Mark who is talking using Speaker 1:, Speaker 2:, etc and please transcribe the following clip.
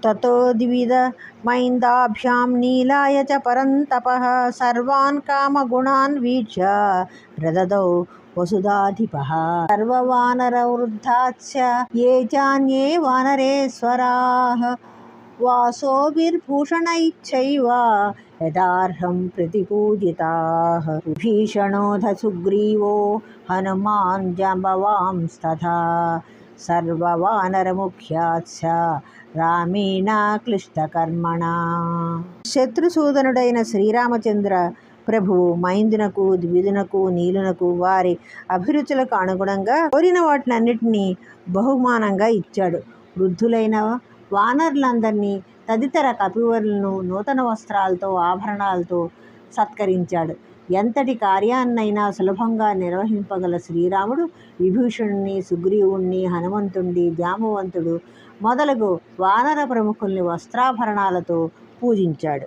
Speaker 1: ततो द्विविधमैन्दाभ्यां नीलाय च परन्तपः सर्वान् कामगुणान् वीक्ष्य प्रददौ वसुधाधिपः। सर्ववानरवृद्धाश्च ये चान्ये वानरेश्वराः वासोभिर्भूषणैश्चैव यदार्हं प्रतिपूजिताः। विभीषणोऽथ सुग्रीवो हनुमान् जाम्बवांस्तथा सर्ववानरमुख्याश्च రామేణ క్లిష్టకర్మణ. శత్రుసూదనుడైన శ్రీరామచంద్ర ప్రభువు మైందునకు ద్విధునకు నీలునకు వారి అభిరుచులకు అనుగుణంగా కోరిన వాటినన్నిటినీ బహుమానంగా ఇచ్చాడు. వృద్ధులైన వానరులందరినీ తదితర కపివరులను నూతన వస్త్రాలతో ఆభరణాలతో సత్కరించాడు. ఎంతటి కార్యాన్నైనా సులభంగా నిర్వహింపగల శ్రీరాముడు విభీషణుణ్ణి, సుగ్రీవుణ్ణి, హనుమంతుణ్ణి, జాంబవంతుడు మొదలగు వానర ప్రముఖుల్ని వస్త్రాభరణాలతో పూజించాడు.